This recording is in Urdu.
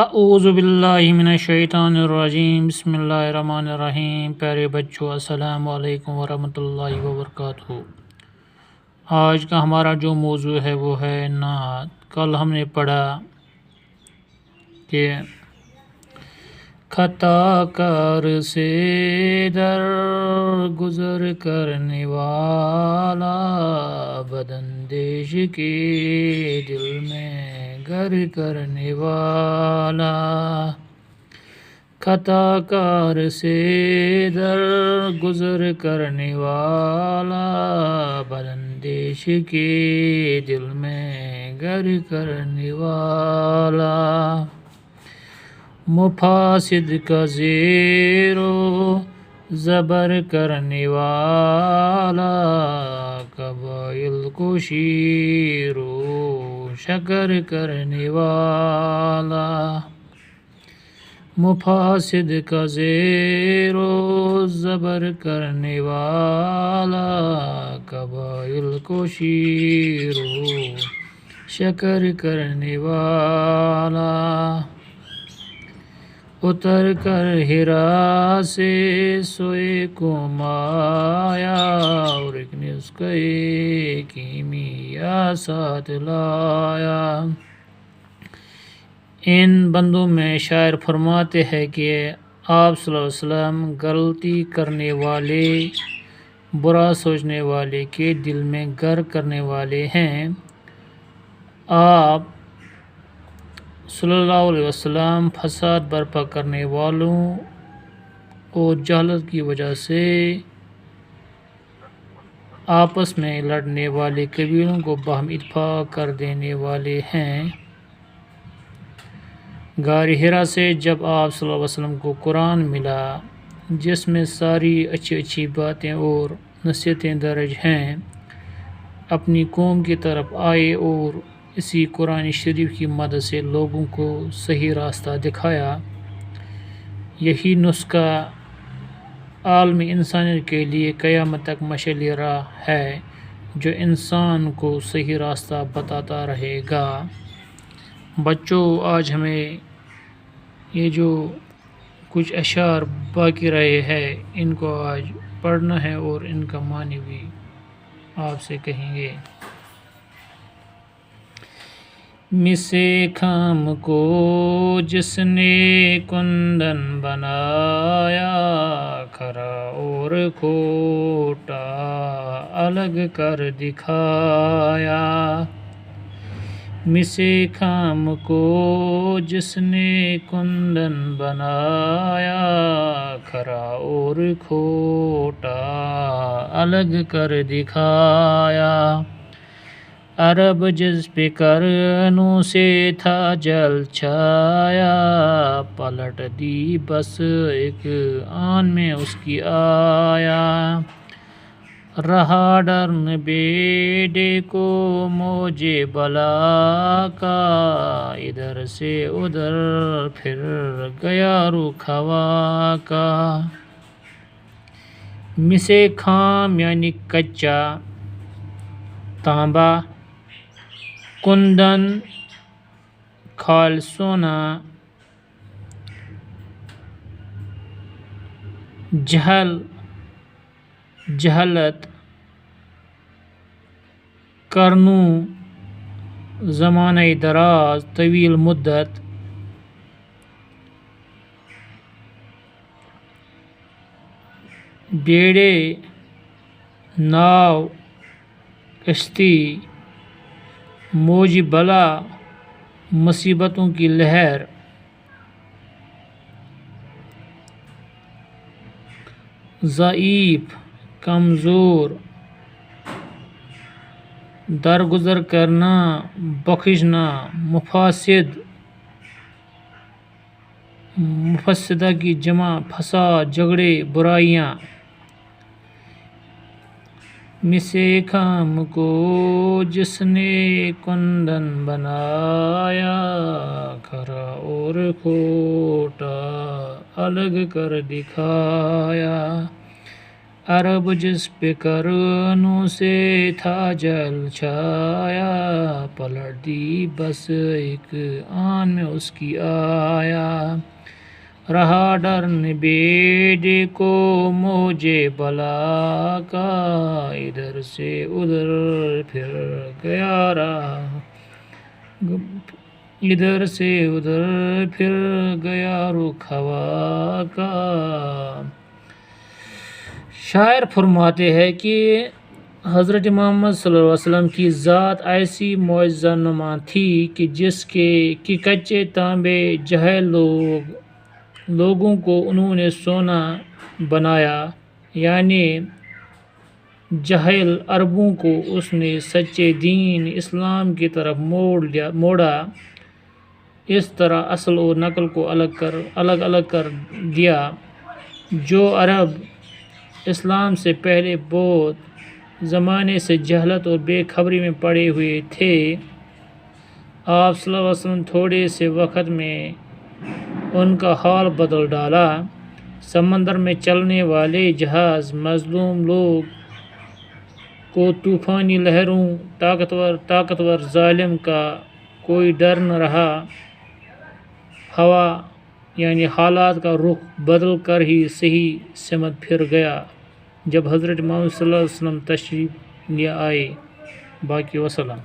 اعوذ باللہ من الشیطان الرجیم، بسم اللہ الرحمن الرحیم۔ پیارے بچوں، السلام علیکم ورحمۃ اللہ وبرکاتہ۔ آج کا ہمارا جو موضوع ہے وہ ہے نعت۔ کل ہم نے پڑھا کہ خطا کار سے در گزر کرنے والا، بداندیش کے دل میں گر کرنے والا۔ خطا کار سے در گزر کرنے والا، بداندیش کے دل میں گر کرنے والا۔ مفاسد کا زیر و زبر کرنے والا، قبائل کو شیر و شکر کرنے والا۔ مفاسد کا زیر و زبر کرنے والا، قبائل کو شیر و شکر کرنے والا۔ اتر کر ہرا سے سوئے قوم آیا، اور ایک نسخہ کیمیا ساتھ لایا۔ ان بندوں میں شاعر فرماتے ہیں کہ آپ صلی اللہ علیہ وسلم غلطی کرنے والے، برا سوچنے والے کے دل میں گر کرنے والے ہیں۔ آپ صلی اللہ علیہ وسلم فساد برپا کرنے والوں اور جہالت کی وجہ سے آپس میں لڑنے والے قبیلوں کو باہم اتفاق کر دینے والے ہیں۔ غار حرا سے جب آپ صلی اللہ علیہ وسلم کو قرآن ملا، جس میں ساری اچھی اچھی باتیں اور نصیحتیں درج ہیں، اپنی قوم کی طرف آئے اور اسی قرآن شریف کی مدد سے لوگوں کو صحیح راستہ دکھایا۔ یہی نسخہ عالم انسانیت کے لیے قیامت تک مشعل راہ ہے، جو انسان کو صحیح راستہ بتاتا رہے گا۔ بچوں، آج ہمیں یہ جو کچھ اشعار باقی رہے ہیں، ان کو آج پڑھنا ہے اور ان کا معنی بھی آپ سے کہیں گے۔ مس خام کو جس نے کندن بنایا، کھرا اور کھوٹا الگ کر دکھایا۔ مس خام کو جس نے کندن بنایا، کھرا اور کھوٹا الگ کر دکھایا۔ عرب جس پہ کرنوں سے تھا جل چھایا، پلٹ دی بس ایک آن میں اس کی آیا۔ رہا ڈرن بیڑے کو موجے بلا کا، ادھر سے ادھر پھر گیا رخ ہوا کا۔ مس خام یعنی کچا، تانبا، کندن کھال سونا، جہل جہالت، کرنوں زمانہ دراز طویل مدت، بیڑے ناؤ کشتی، موج بلا مصیبتوں کی لہر، ضعیف کمزور، درگزر کرنا بخشنا، مفاسد مفسدہ کی جمع فساد جھگڑے برائیاں۔ مس خام کو جس نے کندن بنایا، کھرا اور کھوٹا الگ کر دکھایا۔ عرب جس پہ کرنوں سے تھا جل چھایا، پلٹ دی بس ایک آن میں اس کی آیا، رہا ڈرن بیڑے کو موجے بلا کا، ادھر سے ادھر پھر گیا راہ، ادھر سے ادھر پھر گیا رخ ہوا کا۔ شاعر فرماتے ہیں کہ حضرت محمد صلی اللہ علیہ وسلم کی ذات ایسی معجزہ نما تھی کہ جس کے کچے تانبے جاہل لوگوں کو انہوں نے سونا بنایا، یعنی جاہل عربوں کو اس نے سچے دین اسلام کی طرف موڑا، اس طرح اصل اور نقل کو الگ کر دیا۔ جو عرب اسلام سے پہلے بہت زمانے سے جہالت اور بے خبری میں پڑے ہوئے تھے، آپ صلی اللہ علیہ وسلم تھوڑے سے وقت میں ان کا حال بدل ڈالا۔ سمندر میں چلنے والے جہاز، مظلوم لوگ کو طوفانی لہروں، طاقتور ظالم کا کوئی ڈر نہ رہا۔ ہوا یعنی حالات کا رخ بدل کر ہی صحیح سمت پھر گیا جب حضرت محمد صلی اللہ علیہ وسلم تشریف لے آئے۔ باقی وسلام۔